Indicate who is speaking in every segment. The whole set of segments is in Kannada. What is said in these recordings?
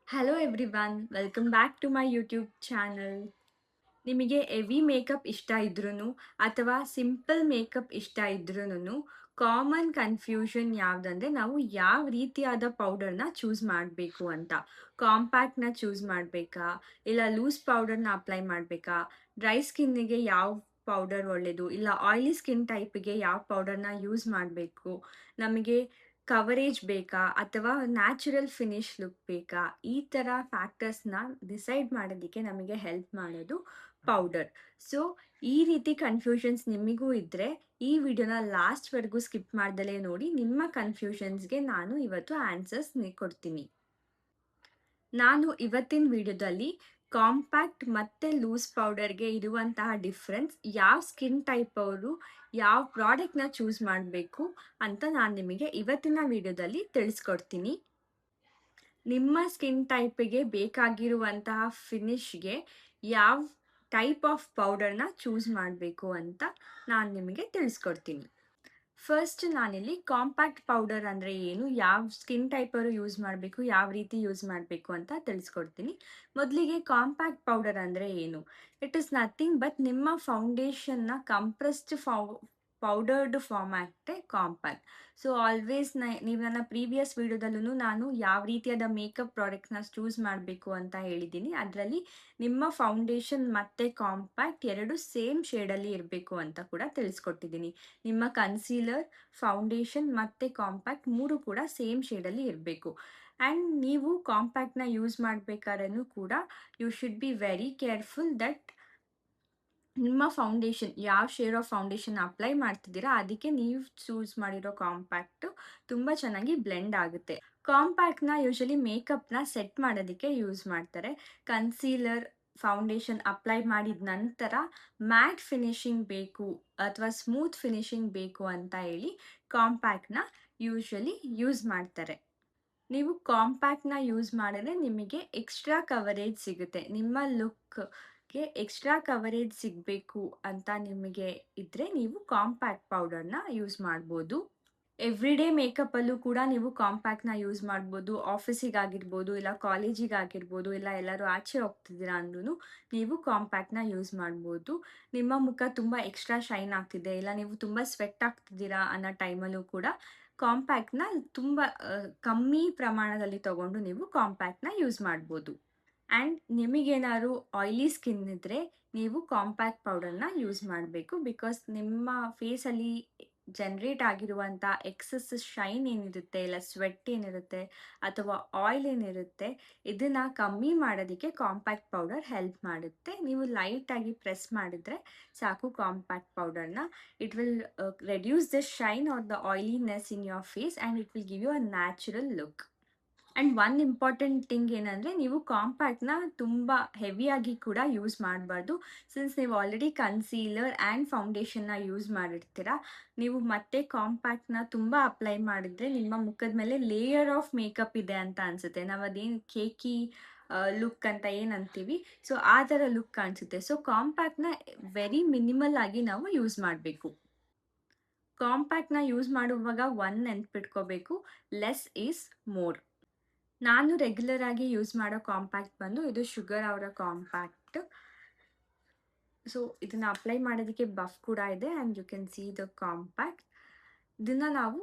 Speaker 1: Hello everyone, welcome back to my YouTube channel. ನಿಮಗೆ ಹೆವಿ ಮೇಕಪ್ ಇಷ್ಟ ಇದ್ರೂ ಅಥವಾ ಸಿಂಪಲ್ ಮೇಕಪ್ ಇಷ್ಟ ಇದ್ರೂ ಕಾಮನ್ ಕನ್ಫ್ಯೂಷನ್ ಯಾವುದಂದ್ರೆ ನಾವು ಯಾವ ರೀತಿಯಾದ ಪೌಡರ್ನ ಚೂಸ್ ಮಾಡಬೇಕು ಅಂತ. ಕಾಂಪ್ಯಾಕ್ಟ್ನ ಚೂಸ್ ಮಾಡಬೇಕಾ, ಇಲ್ಲ ಲೂಸ್ ಪೌಡರ್ನ ಅಪ್ಲೈ ಮಾಡಬೇಕಾ, ಡ್ರೈ ಸ್ಕಿನ್ನಿಗೆ ಯಾವ ಪೌಡರ್ ಒಳ್ಳೆಯದು, ಇಲ್ಲ ಆಯಿಲಿ ಸ್ಕಿನ್ ಟೈಪಿಗೆ ಯಾವ ಪೌಡರ್ನ ಯೂಸ್ ಮಾಡಬೇಕು, ನಮಗೆ ಕವರೇಜ್ ಬೇಕಾ ಅಥವಾ ನ್ಯಾಚುರಲ್ ಫಿನಿಶ್ ಲುಕ್ ಬೇಕಾ, ಈ ಥರ ಫ್ಯಾಕ್ಟರ್ಸ್ನ ಡಿಸೈಡ್ ಮಾಡೋದಕ್ಕೆ ನಮಗೆ ಹೆಲ್ಪ್ ಮಾಡೋದು ಪೌಡರ್. ಸೊ ಈ ರೀತಿ ಕನ್ಫ್ಯೂಷನ್ಸ್ ನಿಮಗೂ ಇದ್ದರೆ ಈ ವಿಡಿಯೋನ ಲಾಸ್ಟ್ವರೆಗೂ ಸ್ಕಿಪ್ ಮಾಡ್ದಲೇ ನೋಡಿ. ನಿಮ್ಮ ಕನ್ಫ್ಯೂಷನ್ಸ್ಗೆ ನಾನು ಇವತ್ತು ಆನ್ಸರ್ಸ್ ಕೊಡ್ತೀನಿ. ನಾನು ಇವತ್ತಿನ ವಿಡಿಯೋದಲ್ಲಿ ಕಾಂಪ್ಯಾಕ್ಟ್ ಮತ್ತು ಲೂಸ್ ಪೌಡರ್ಗೆ ಇರುವಂತಹ ಡಿಫ್ರೆನ್ಸ್, ಯಾವ ಸ್ಕಿನ್ ಟೈಪ್ ಅವರು ಯಾವ ಪ್ರಾಡಕ್ಟ್ನ ಚೂಸ್ ಮಾಡಬೇಕು ಅಂತ ನಾನು ನಿಮಗೆ ಇವತ್ತಿನ ವಿಡಿಯೋದಲ್ಲಿ ತಿಳಿಸ್ಕೊಡ್ತೀನಿ. ನಿಮ್ಮ ಸ್ಕಿನ್ ಟೈಪಿಗೆ ಬೇಕಾಗಿರುವಂತಹ ಫಿನಿಶ್ಗೆ ಯಾವ ಟೈಪ್ ಆಫ್ ಪೌಡರ್ನ ಚೂಸ್ ಮಾಡಬೇಕು ಅಂತ ನಾನು ನಿಮಗೆ ತಿಳಿಸ್ಕೊಡ್ತೀನಿ. ಫಸ್ಟ್ ನಾನಿಲ್ಲಿ ಕಾಂಪ್ಯಾಕ್ಟ್ ಪೌಡರ್ ಅಂದರೆ ಏನು, ಯಾವ ಸ್ಕಿನ್ ಟೈಪರು ಯೂಸ್ ಮಾಡಬೇಕು, ಯಾವ ರೀತಿ ಯೂಸ್ ಮಾಡಬೇಕು ಅಂತ ತಿಳಿಸ್ಕೊಡ್ತೀನಿ. ಮೊದಲಿಗೆ ಕಾಂಪ್ಯಾಕ್ಟ್ ಪೌಡರ್ ಅಂದರೆ ಏನು? ಇಟ್ ಈಸ್ ನಥಿಂಗ್ ಬಟ್ ನಿಮ್ಮ ಫೌಂಡೇಶನ್ನ ಕಂಪ್ರೆಸ್ಡ್ ಪೌಡರ್ಡ್ ಫಾರ್ಮ್ಯಾಟೇ ಕಾಂಪ್ಯಾಕ್ಟ್. ಸೊ ಆಲ್ವೇಸ್ ನೀವು ನನ್ನ ಪ್ರೀವಿಯಸ್ ವಿಡಿಯೋದಲ್ಲೂ ನಾನು ಯಾವ ರೀತಿಯಾದ ಮೇಕಪ್ ಪ್ರಾಡಕ್ಟ್ನ ಚೂಸ್ ಮಾಡಬೇಕು ಅಂತ ಹೇಳಿದ್ದೀನಿ. ಅದರಲ್ಲಿ ನಿಮ್ಮ ಫೌಂಡೇಶನ್ ಮತ್ತು ಕಾಂಪ್ಯಾಕ್ಟ್ ಎರಡು ಸೇಮ್ ಶೇಡಲ್ಲಿ ಇರಬೇಕು ಅಂತ ಕೂಡ ತಿಳಿಸ್ಕೊಟ್ಟಿದ್ದೀನಿ. ನಿಮ್ಮ ಕನ್ಸೀಲರ್, ಫೌಂಡೇಶನ್ ಮತ್ತು ಕಾಂಪ್ಯಾಕ್ಟ್ ಮೂರು ಕೂಡ ಸೇಮ್ ಶೇಡಲ್ಲಿ ಇರಬೇಕು. ಆ್ಯಂಡ್ ನೀವು ಕಾಂಪ್ಯಾಕ್ಟ್ನ ಯೂಸ್ ಮಾಡಬೇಕಾದ್ರೂ ಕೂಡ you should be very careful that ನಿಮ್ಮ ಫೌಂಡೇಶನ್ ಯಾವ ಶೇಡ್ ಆಫ್ ಫೌಂಡೇಶನ್ ಅಪ್ಲೈ ಮಾಡ್ತಿದ್ದೀರಾ ಅದಕ್ಕೆ ನೀವು ಚೂಸ್ ಮಾಡಿರೋ ಕಾಂಪ್ಯಾಕ್ಟು ತುಂಬ ಚೆನ್ನಾಗಿ ಬ್ಲೆಂಡ್ ಆಗುತ್ತೆ. ಕಾಂಪ್ಯಾಕ್ಟ್ನ ಯೂಶಲಿ ಮೇಕಪ್ನ ಸೆಟ್ ಮಾಡೋದಕ್ಕೆ ಯೂಸ್ ಮಾಡ್ತಾರೆ. ಕನ್ಸೀಲರ್, ಫೌಂಡೇಶನ್ ಅಪ್ಲೈ ಮಾಡಿದ ನಂತರ ಮ್ಯಾಟ್ ಫಿನಿಶಿಂಗ್ ಬೇಕು ಅಥವಾ ಸ್ಮೂತ್ ಫಿನಿಶಿಂಗ್ ಬೇಕು ಅಂತ ಹೇಳಿ ಕಾಂಪ್ಯಾಕ್ಟ್ನ ಯೂಶಲಿ ಯೂಸ್ ಮಾಡ್ತಾರೆ. ನೀವು ಕಾಂಪ್ಯಾಕ್ಟ್ನ ಯೂಸ್ ಮಾಡಿದ್ರೆ ನಿಮಗೆ ಎಕ್ಸ್ಟ್ರಾ ಕವರೇಜ್ ಸಿಗುತ್ತೆ. ನಿಮ್ಮ ಲುಕ್ಗೆ ಎಕ್ಸ್ಟ್ರಾ ಕವರೇಜ್ ಸಿಗಬೇಕು ಅಂತ ನಿಮಗೆ ಇದ್ದರೆ ನೀವು ಕಾಂಪ್ಯಾಕ್ಟ್ ಪೌಡರ್ನ ಯೂಸ್ ಮಾಡ್ಬೋದು. ಎವ್ರಿಡೇ ಮೇಕಪ್ಪಲ್ಲೂ ಕೂಡ ನೀವು ಕಾಂಪ್ಯಾಕ್ಟ್ನ ಯೂಸ್ ಮಾಡ್ಬೋದು. ಆಫೀಸಿಗಾಗಿರ್ಬೋದು, ಇಲ್ಲ ಕಾಲೇಜಿಗಾಗಿರ್ಬೋದು, ಇಲ್ಲ ಎಲ್ಲರೂ ಆಚೆ ಹೋಗ್ತಿದ್ದೀರಾ ಅಂದ್ರೂ ನೀವು ಕಾಂಪ್ಯಾಕ್ಟ್ನ ಯೂಸ್ ಮಾಡ್ಬೋದು. ನಿಮ್ಮ ಮುಖ ತುಂಬ ಎಕ್ಸ್ಟ್ರಾ ಶೈನ್ ಆಗ್ತಿದೆ, ಇಲ್ಲ ನೀವು ತುಂಬ ಸ್ವೆಟ್ ಆಗ್ತಿದ್ದೀರಾ ಅನ್ನೋ ಟೈಮಲ್ಲೂ ಕೂಡ ಕಾಂಪ್ಯಾಕ್ಟ್ನ ತುಂಬ ಕಮ್ಮಿ ಪ್ರಮಾಣದಲ್ಲಿ ತಗೊಂಡು ನೀವು ಕಾಂಪ್ಯಾಕ್ಟ್ನ ಯೂಸ್ ಮಾಡ್ಬೋದು. ಆ್ಯಂಡ್ ನಿಮಗೇನಾದ್ರು ಆಯಿಲಿ ಸ್ಕಿನ್ ಇದ್ದರೆ ನೀವು ಕಾಂಪ್ಯಾಕ್ಟ್ ಪೌಡರ್ನ ಯೂಸ್ ಮಾಡಬೇಕು. ಬಿಕಾಸ್ ನಿಮ್ಮ ಫೇಸಲ್ಲಿ ಜನ್ರೇಟ್ ಆಗಿರುವಂಥ ಎಕ್ಸಸ್ ಶೈನ್ ಏನಿರುತ್ತೆ, ಇಲ್ಲ ಸ್ವೆಟ್ ಏನಿರುತ್ತೆ ಅಥವಾ ಆಯಿಲ್ ಏನಿರುತ್ತೆ, ಇದನ್ನು ಕಮ್ಮಿ ಮಾಡೋದಕ್ಕೆ ಕಾಂಪ್ಯಾಕ್ಟ್ ಪೌಡರ್ ಹೆಲ್ಪ್ ಮಾಡುತ್ತೆ. ನೀವು ಲೈಟಾಗಿ ಪ್ರೆಸ್ ಮಾಡಿದರೆ ಸಾಕು ಕಾಂಪ್ಯಾಕ್ಟ್ ಪೌಡರ್ನ. It will reduce the shine or the oiliness in your face and it will give you a natural look. And one important thing ಏನಂದರೆ ನೀವು ಕಾಂಪ್ಯಾಕ್ಟ್ನ ತುಂಬ ಹೆವಿಯಾಗಿ ಕೂಡ ಯೂಸ್ ಮಾಡಬಾರ್ದು. ಸಿನ್ಸ್ ನೀವು ಆಲ್ರೆಡಿ ಕನ್ಸೀಲರ್ ಆ್ಯಂಡ್ ಫೌಂಡೇಶನ್ನ ಯೂಸ್ ಮಾಡಿರ್ತೀರ, ನೀವು ಮತ್ತೆ ಕಾಂಪ್ಯಾಕ್ಟ್ನ ತುಂಬ ಅಪ್ಲೈ ಮಾಡಿದರೆ ನಿಮ್ಮ ಮುಖದ ಮೇಲೆ ಲೇಯರ್ ಆಫ್ ಮೇಕಪ್ ಇದೆ ಅಂತ ಅನಿಸುತ್ತೆ. ನಾವು ಅದೇನು ಕೇಕಿ ಲುಕ್ ಅಂತ ಏನು ಅಂತೀವಿ, ಸೊ ಆ ಥರ ಲುಕ್ ಕಾಣಿಸುತ್ತೆ. ಸೊ ಕಾಂಪ್ಯಾಕ್ಟ್ನ ವೆರಿ ಮಿನಿಮಲ್ ಆಗಿ ನಾವು ಯೂಸ್ ಮಾಡಬೇಕು. ಕಾಂಪ್ಯಾಕ್ಟ್ನ ಯೂಸ್ ಮಾಡುವಾಗ ಒಂದು ನೆನ್ಪಿಟ್ಕೋಬೇಕು, ಲೆಸ್ ಈಸ್ ಮೋರ್. ನಾನು ರೆಗ್ಯುಲರ್ ಆಗಿ ಯೂಸ್ ಮಾಡೋ ಕಾಂಪ್ಯಾಕ್ಟ್ ಬಂದು ಇದು ಶುಗರ್ ಅವರ ಕಾಂಪ್ಯಾಕ್ಟ್. ಸೊ ಇದನ್ನು ಅಪ್ಲೈ ಮಾಡೋದಕ್ಕೆ ಬಫ್ ಕೂಡ ಇದೆ and you can see the compact. ಇದನ್ನು ನಾವು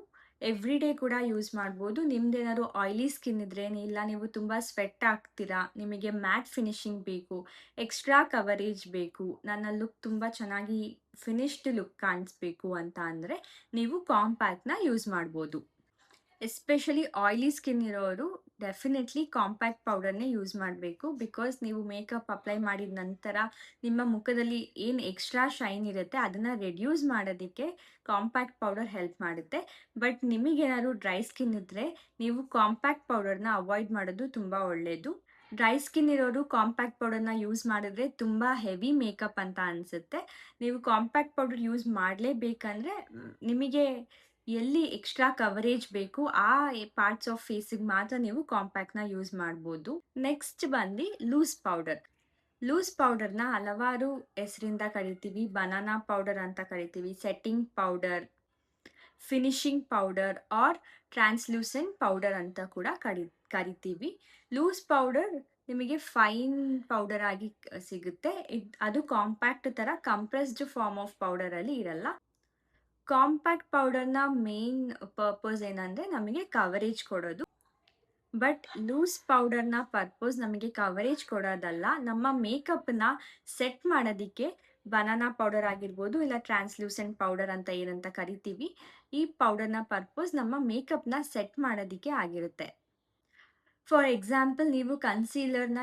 Speaker 1: ಎವ್ರಿ ಡೇ ಕೂಡ ಯೂಸ್ ಮಾಡ್ಬೋದು. ನಿಮ್ದೇನಾದ್ರು ಆಯಿಲಿ ಸ್ಕಿನ್ ಇದ್ದರೆ, ಇಲ್ಲ ನೀವು ತುಂಬ ಸ್ವೆಟ್ ಆಗ್ತೀರಾ, ನಿಮಗೆ ಮ್ಯಾಟ್ ಫಿನಿಶಿಂಗ್ ಬೇಕು, ಎಕ್ಸ್ಟ್ರಾ ಕವರೇಜ್ ಬೇಕು, ನನ್ನ ಲುಕ್ ತುಂಬ ಚೆನ್ನಾಗಿ ಫಿನಿಶ್ಡ್ ಲುಕ್ ಕಾಣಿಸ್ಬೇಕು ಅಂತ ಅಂದರೆ ನೀವು ಕಾಂಪ್ಯಾಕ್ಟ್ನ ಯೂಸ್ ಮಾಡ್ಬೋದು. ಎಸ್ಪೆಷಲಿ ಆಯಿಲಿ ಸ್ಕಿನ್ ಇರೋರು ಡೆಫಿನೆಟ್ಲಿ ಕಾಂಪ್ಯಾಕ್ಟ್ ಪೌಡರ್ನೇ ಯೂಸ್ ಮಾಡಬೇಕು. ಬಿಕಾಸ್ ನೀವು ಮೇಕಪ್ ಅಪ್ಲೈ ಮಾಡಿದ ನಂತರ ನಿಮ್ಮ ಮುಖದಲ್ಲಿ ಏನು ಎಕ್ಸ್ಟ್ರಾ ಶೈನ್ ಇರುತ್ತೆ ಅದನ್ನು ರೆಡ್ಯೂಸ್ ಮಾಡೋದಕ್ಕೆ ಕಾಂಪ್ಯಾಕ್ಟ್ ಪೌಡರ್ ಹೆಲ್ಪ್ ಮಾಡುತ್ತೆ. ಬಟ್ ನಿಮಗೇನಾದ್ರು ಡ್ರೈ ಸ್ಕಿನ್ ಇದ್ದರೆ ನೀವು ಕಾಂಪ್ಯಾಕ್ಟ್ ಪೌಡರ್ನ ಅವಾಯ್ಡ್ ಮಾಡೋದು ತುಂಬ ಒಳ್ಳೆಯದು. ಡ್ರೈ ಸ್ಕಿನ್ ಇರೋರು ಕಾಂಪ್ಯಾಕ್ಟ್ ಪೌಡರ್ನ ಯೂಸ್ ಮಾಡಿದ್ರೆ ತುಂಬ ಹೆವಿ ಮೇಕಪ್ ಅಂತ ಅನಿಸುತ್ತೆ. ನೀವು ಕಾಂಪ್ಯಾಕ್ಟ್ ಪೌಡರ್ ಯೂಸ್ ಮಾಡಲೇಬೇಕಂದ್ರೆ ನಿಮಗೆ ಎಲ್ಲಿ ಎಕ್ಸ್ಟ್ರಾ ಕವರೇಜ್ ಬೇಕು ಆ ಪಾರ್ಟ್ಸ್ ಆಫ್ ಫೇಸಿಗೆ ಮಾತ್ರ ನೀವು ಕಾಂಪ್ಯಾಕ್ಟ್ನ ಯೂಸ್ ಮಾಡ್ಬೋದು. ನೆಕ್ಸ್ಟ್ ಬಂದು ಲೂಸ್ ಪೌಡರ್. ಲೂಸ್ ಪೌಡರ್ನ ಹಲವಾರು ಹೆಸರಿಂದ ಕರಿತೀವಿ. ಬನಾನಾ ಪೌಡರ್ ಅಂತ ಕರಿತೀವಿ, setting powder, finishing powder R translucent powder ಅಂತ ಕೂಡ ಕರಿತೀವಿ. ಲೂಸ್ ಪೌಡರ್ ನಿಮಗೆ ಫೈನ್ ಪೌಡರ್ ಆಗಿ ಸಿಗುತ್ತೆ. ಅದು ಕಾಂಪ್ಯಾಕ್ಟ್ ಥರ ಕಂಪ್ರೆಸ್ಡ್ ಫಾರ್ಮ್ ಆಫ್ ಪೌಡರಲ್ಲಿ ಇರಲ್ಲ. ಕಾಂಪ್ಯಾಕ್ಟ್ ಪೌಡರ್ನ ಮೇನ್ ಪರ್ಪಸ್ ಏನಂದರೆ ನಮಗೆ ಕವರೇಜ್ ಕೊಡೋದು. ಬಟ್ ಲೂಸ್ ಪೌಡರ್ನ ಪರ್ಪಸ್ ನಮಗೆ ಕವರೇಜ್ ಕೊಡೋದಲ್ಲ, ನಮ್ಮ ಮೇಕಪ್ನ ಸೆಟ್ ಮಾಡೋದಕ್ಕೆ ಬನಾನಾ ಪೌಡರ್ ಆಗಿರ್ಬೋದು, ಇಲ್ಲ ಟ್ರಾನ್ಸ್ಲೂಸೆಂಟ್ ಪೌಡರ್ ಅಂತ ಏನಂತ ಕರಿತೀವಿ, ಈ ಪೌಡರ್ನ ಪರ್ಪಸ್ ನಮ್ಮ ಮೇಕಪ್ನ ಸೆಟ್ ಮಾಡೋದಕ್ಕೆ ಆಗಿರುತ್ತೆ. ಫಾರ್ ಎಕ್ಸಾಂಪಲ್, ನೀವು ಕನ್ಸೀಲರ್ನ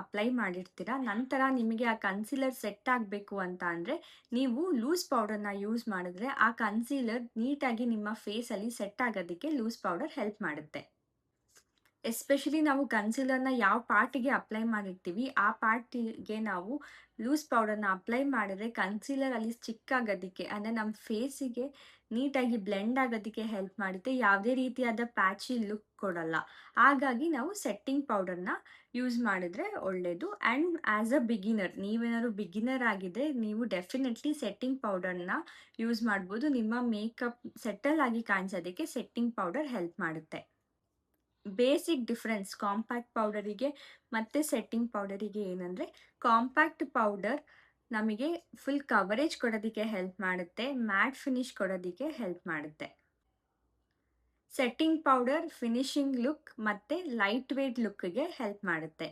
Speaker 1: ಅಪ್ಲೈ ಮಾಡಿರ್ತೀರ, ನಂತರ ನಿಮಗೆ ಆ ಕನ್ಸೀಲರ್ ಸೆಟ್ ಆಗಬೇಕು ಅಂತ ಅಂದರೆ ನೀವು ಲೂಸ್ ಪೌಡರ್ನ ಯೂಸ್ ಮಾಡಿದ್ರೆ ಆ ಕನ್ಸೀಲರ್ ನೀಟಾಗಿ ನಿಮ್ಮ ಫೇಸಲ್ಲಿ ಸೆಟ್ ಆಗೋದಕ್ಕೆ ಲೂಸ್ ಪೌಡರ್ ಹೆಲ್ಪ್ ಮಾಡುತ್ತೆ. ಎಸ್ಪೆಷಲಿ ನಾವು ಕನ್ಸೀಲರ್ನ ಯಾವ ಪಾರ್ಟಿಗೆ ಅಪ್ಲೈ ಮಾಡಿರ್ತೀವಿ ಆ ಪಾರ್ಟಿಗೆ ನಾವು ಲೂಸ್ ಪೌಡರ್ನ ಅಪ್ಲೈ ಮಾಡಿದ್ರೆ ಕನ್ಸೀಲರ್ ಅಲ್ಲಿ ಸ್ಟಿಕ್ ಆಗೋದಕ್ಕೆ, ಅಂದರೆ ನಮ್ಮ ಫೇಸಿಗೆ ನೀಟಾಗಿ ಬ್ಲೆಂಡ್ ಆಗೋದಕ್ಕೆ ಹೆಲ್ಪ್ ಮಾಡುತ್ತೆ. ಯಾವುದೇ ರೀತಿಯಾದ ಪ್ಯಾಚಿ ಲುಕ್ ಕೊಡಲ್ಲ. ಹಾಗಾಗಿ ನಾವು ಸೆಟ್ಟಿಂಗ್ ಪೌಡರ್ನ ಯೂಸ್ ಮಾಡಿದ್ರೆ ಒಳ್ಳೆಯದು. ಆ್ಯಂಡ್ ಆ್ಯಸ್ ಅ ಬಿಗಿನರ್, ನೀವೇನಾದ್ರು ಬಿಗಿನರ್ ಆಗಿದ್ರೆ ನೀವು ಡೆಫಿನೆಟ್ಲಿ ಸೆಟ್ಟಿಂಗ್ ಪೌಡರ್ನ ಯೂಸ್ ಮಾಡ್ಬೋದು. ನಿಮ್ಮ ಮೇಕಪ್ ಸೆಟಲ್ ಆಗಿ ಕಾಣಿಸೋದಕ್ಕೆ ಸೆಟ್ಟಿಂಗ್ ಪೌಡರ್ ಹೆಲ್ಪ್ ಮಾಡುತ್ತೆ. ಬೇಸಿಕ್ ಡಿಫ್ರೆನ್ಸ್ ಕಾಂಪ್ಯಾಕ್ಟ್ ಪೌಡರಿಗೆ ಮತ್ತು ಸೆಟ್ಟಿಂಗ್ ಪೌಡರಿಗೆ ಏನಂದರೆ, ಕಾಂಪ್ಯಾಕ್ಟ್ ಪೌಡರ್ ನಮಗೆ ಫುಲ್ ಕವರೇಜ್ ಕೊಡೋದಕ್ಕೆ ಹೆಲ್ಪ್ ಮಾಡುತ್ತೆ, ಮ್ಯಾಟ್ ಫಿನಿಶ್ ಕೊಡೋದಕ್ಕೆ ಹೆಲ್ಪ್ ಮಾಡುತ್ತೆ. ಸೆಟ್ಟಿಂಗ್ ಪೌಡರ್ ಫಿನಿಶಿಂಗ್ ಲುಕ್ ಮತ್ತು ಲೈಟ್ ವೇಟ್ ಲುಕ್ಗೆ ಹೆಲ್ಪ್ ಮಾಡುತ್ತೆ.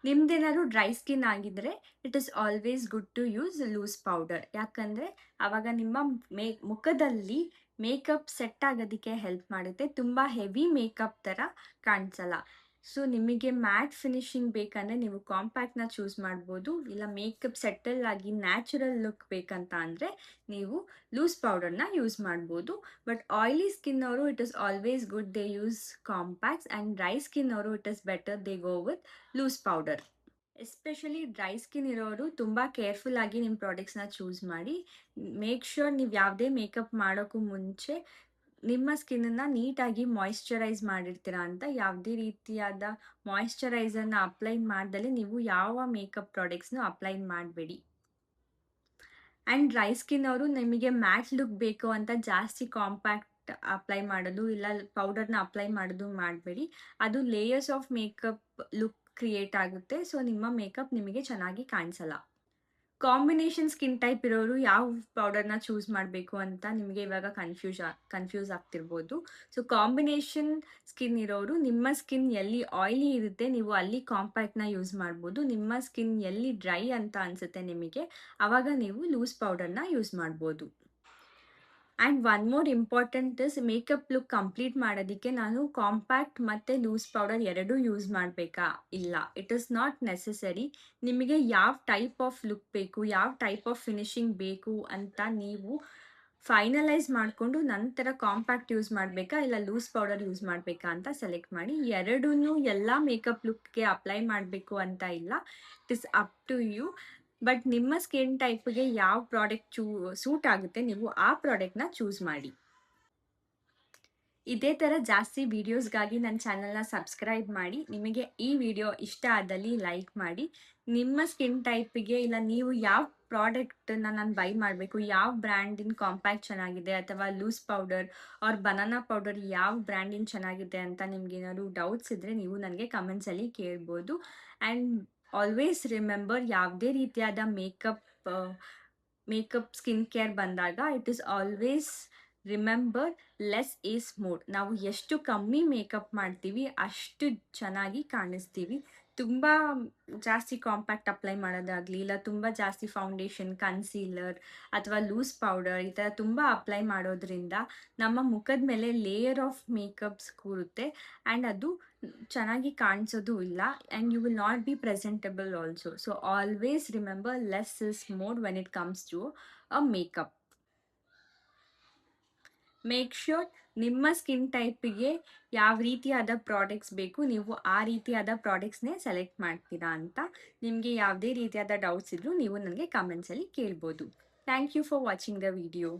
Speaker 1: ನಿಮ್ದೇನಾದ್ರು ಡ್ರೈ ಸ್ಕಿನ್ ಆಗಿದ್ದರೆ it is always good to use loose powder. ಯಾಕಂದರೆ ಆವಾಗ ನಿಮ್ಮ ಮುಖದಲ್ಲಿ ಮೇಕಪ್ ಸೆಟ್ ಆಗೋದಕ್ಕೆ ಹೆಲ್ಪ್ ಮಾಡುತ್ತೆ. ತುಂಬ ಹೆವಿ ಮೇಕಪ್ ಥರ ಕಾಣಿಸಲ್ಲ. ಸೊ ನಿಮಗೆ ಮ್ಯಾಟ್ ಫಿನಿಶಿಂಗ್ ಬೇಕಂದರೆ ನೀವು ಕಾಂಪ್ಯಾಕ್ಟ್ನ ಚೂಸ್ ಮಾಡ್ಬೋದು. ಇಲ್ಲ ಮೇಕಪ್ ಸೆಟಲ್ ಆಗಿ ನ್ಯಾಚುರಲ್ ಲುಕ್ ಬೇಕಂತ ಅಂದರೆ ನೀವು ಲೂಸ್ ಪೌಡರ್ನ ಯೂಸ್ ಮಾಡ್ಬೋದು. ಬಟ್ ಆಯಿಲಿ ಸ್ಕಿನ್ ಅವರು it is always good they use compacts, and dry skin ಅವರು it is better they go with loose powder. Especially dry skin ಇರೋರು ತುಂಬ ಕೇರ್ಫುಲ್ ಆಗಿ ನಿಮ್ಮ ಪ್ರಾಡಕ್ಟ್ಸ್ನ ಚೂಸ್ ಮಾಡಿ. ಮೇಕ್ ಶ್ಯೂರ್ ನೀವು ಯಾವುದೇ ಮೇಕಪ್ ಮಾಡೋಕ್ಕೂ ಮುಂಚೆ ನಿಮ್ಮ ಸ್ಕಿನ್ನನ್ನು ನೀಟಾಗಿ ಮಾಯಿಶ್ಚರೈಸ್ ಮಾಡಿರ್ತೀರಾ ಅಂತ. ಯಾವುದೇ ರೀತಿಯಾದ ಮಾಯಿಶ್ಚರೈಸರ್ನ ಅಪ್ಲೈ ಮಾಡ್ದಲೇ ನೀವು ಯಾವ ಮೇಕಪ್ ಪ್ರಾಡಕ್ಟ್ಸ್ನೂ ಅಪ್ಲೈ ಮಾಡಬೇಡಿ. ಆ್ಯಂಡ್ ಡ್ರೈ ಸ್ಕಿನ್ ಅವರು ನಿಮಗೆ ಮ್ಯಾಟ್ ಲುಕ್ ಬೇಕು ಅಂತ ಜಾಸ್ತಿ ಕಾಂಪ್ಯಾಕ್ಟ್ ಅಪ್ಲೈ ಮಾಡೋದು ಇಲ್ಲ ಪೌಡರ್ನ ಅಪ್ಲೈ ಮಾಡೋದು ಮಾಡಬೇಡಿ. ಅದು layers of makeup look create ಆಗುತ್ತೆ. ಸೊ ನಿಮ್ಮ ಮೇಕಪ್ ನಿಮಗೆ ಚೆನ್ನಾಗಿ ಕಾಣಿಸಲ್ಲ. ಕಾಂಬಿನೇಷನ್ ಸ್ಕಿನ್ ಟೈಪ್ ಇರೋರು ಯಾವ ಪೌಡರ್ನ ಚೂಸ್ ಮಾಡಬೇಕು ಅಂತ ನಿಮಗೆ ಇವಾಗ ಕನ್ಫ್ಯೂಸ್ ಆಗ್ತಿರ್ಬೋದು. ಸೊ ಕಾಂಬಿನೇಷನ್ ಸ್ಕಿನ್ ಇರೋರು, ನಿಮ್ಮ ಸ್ಕಿನ್ ಎಲ್ಲಿ ಆಯಿಲಿ ಇರುತ್ತೆ ನೀವು ಅಲ್ಲಿ ಕಾಂಪ್ಯಾಕ್ಟ್ನ ಯೂಸ್ ಮಾಡ್ಬೋದು. ನಿಮ್ಮ ಸ್ಕಿನ್ ಎಲ್ಲಿ ಡ್ರೈ ಅಂತ ಅನಿಸುತ್ತೆ ನಿಮಗೆ, ಆವಾಗ ನೀವು ಲೂಸ್ ಪೌಡರ್ನ ಯೂಸ್ ಮಾಡ್ಬೋದು. And one more important is, makeup look complete ಮಾಡೋದಕ್ಕೆ ನಾನು ಕಾಂಪ್ಯಾಕ್ಟ್ ಮತ್ತು ಲೂಸ್ ಪೌಡರ್ ಎರಡೂ ಯೂಸ್ ಮಾಡಬೇಕಾ? ಇಲ್ಲ, ಇಟ್ ಈಸ್ ನಾಟ್ ನೆಸೆಸರಿ. ನಿಮಗೆ ಯಾವ ಟೈಪ್ ಆಫ್ ಲುಕ್ ಬೇಕು, ಯಾವ ಟೈಪ್ ಆಫ್ ಫಿನಿಶಿಂಗ್ ಬೇಕು ಅಂತ ನೀವು ಫೈನಲೈಸ್ ಮಾಡಿಕೊಂಡು ನಂತರ ಕಾಂಪ್ಯಾಕ್ಟ್ ಯೂಸ್ ಮಾಡಬೇಕಾ ಇಲ್ಲ ಲೂಸ್ ಪೌಡರ್ ಯೂಸ್ ಮಾಡಬೇಕಾ ಅಂತ ಸೆಲೆಕ್ಟ್ ಮಾಡಿ. ಎರಡೂ ಎಲ್ಲ ಮೇಕಪ್ ಲುಕ್ಗೆ ಅಪ್ಲೈ ಮಾಡಬೇಕು ಅಂತ ಇಲ್ಲ, it is up to you. But ನಿಮ್ಮ ಸ್ಕಿನ್ ಟೈಪ್ಗೆ ಯಾವ ಪ್ರಾಡಕ್ಟ್ ಸೂಟ್ ಆಗುತ್ತೆ ನೀವು ಆ ಪ್ರಾಡಕ್ಟ್ನ ಚೂಸ್ ಮಾಡಿ. ಇದೇ ಥರ ಜಾಸ್ತಿ ವೀಡಿಯೋಸ್ಗಾಗಿ ನನ್ನ ಚಾನಲ್ನ ಸಬ್ಸ್ಕ್ರೈಬ್ ಮಾಡಿ. ನಿಮಗೆ ಈ ವಿಡಿಯೋ ಇಷ್ಟ ಆದಲ್ಲಿ ಲೈಕ್ ಮಾಡಿ. ನಿಮ್ಮ ಸ್ಕಿನ್ ಟೈಪಿಗೆ ಇಲ್ಲ ನೀವು ಯಾವ ಪ್ರಾಡಕ್ಟನ್ನು ನಾನು ಬೈ ಮಾಡಬೇಕು, ಯಾವ ಬ್ರ್ಯಾಂಡಿನ ಕಾಂಪ್ಯಾಕ್ಟ್ ಚೆನ್ನಾಗಿದೆ ಅಥವಾ loose powder or banana powder ಯಾವ ಬ್ರ್ಯಾಂಡಿನ ಚೆನ್ನಾಗಿದೆ ಅಂತ ನಿಮ್ಗೆ ಏನಾದ್ರು ಡೌಟ್ಸ್ ಇದ್ದರೆ ನೀವು ನನಗೆ ಕಮೆಂಟ್ಸಲ್ಲಿ ಕೇಳ್ಬೋದು. ಆ್ಯಂಡ್ ಆಲ್ವೇಸ್ ರಿಮೆಂಬರ್, ಯಾವುದೇ ರೀತಿಯಾದ ಮೇಕಪ್ ಸ್ಕಿನ್ ಕೇರ್ ಬಂದಾಗ it is always remember less is more. ನಾವು ಎಷ್ಟು ಕಮ್ಮಿ ಮೇಕಪ್ ಮಾಡ್ತೀವಿ ಅಷ್ಟು ಚೆನ್ನಾಗಿ ಕಾಣಿಸ್ತೀವಿ. ತುಂಬ ಜಾಸ್ತಿ ಕಾಂಪ್ಯಾಕ್ಟ್ ಅಪ್ಲೈ ಮಾಡೋದಾಗಲಿ ಇಲ್ಲ ತುಂಬ ಜಾಸ್ತಿ ಫೌಂಡೇಶನ್, ಕನ್ಸೀಲರ್ ಅಥವಾ ಲೂಸ್ ಪೌಡರ್ ಈ ಥರ ತುಂಬ ಅಪ್ಲೈ ಮಾಡೋದ್ರಿಂದ ನಮ್ಮ ಮುಖದ ಮೇಲೆ ಲೇಯರ್ ಆಫ್ ಮೇಕಪ್ಸ್ ಕೂರುತ್ತೆ ಆ್ಯಂಡ್ ಅದು ಚೆನ್ನಾಗಿ ಕಾಣಿಸೋದು ಇಲ್ಲ. And you will not be presentable also. So always remember less is more when it comes to a makeup. Make sure ನಿಮ್ಮ ಸ್ಕಿನ್ ಟೈಪಿಗೆ ಯಾವ ರೀತಿಯಾದ ಪ್ರಾಡಕ್ಟ್ಸ್ ಬೇಕು ನೀವು ಆ ರೀತಿಯಾದ ಪ್ರಾಡಕ್ಟ್ಸ್ನೇ ಸೆಲೆಕ್ಟ್ ಮಾಡ್ತೀರಾ ಅಂತ. ನಿಮಗೆ ಯಾವುದೇ ರೀತಿಯಾದ ಡೌಟ್ಸ್ ಇದ್ದರೂ ನೀವು ನನಗೆ ಕಮೆಂಟ್ಸಲ್ಲಿ ಕೇಳ್ಬೋದು. Thank you for watching the video.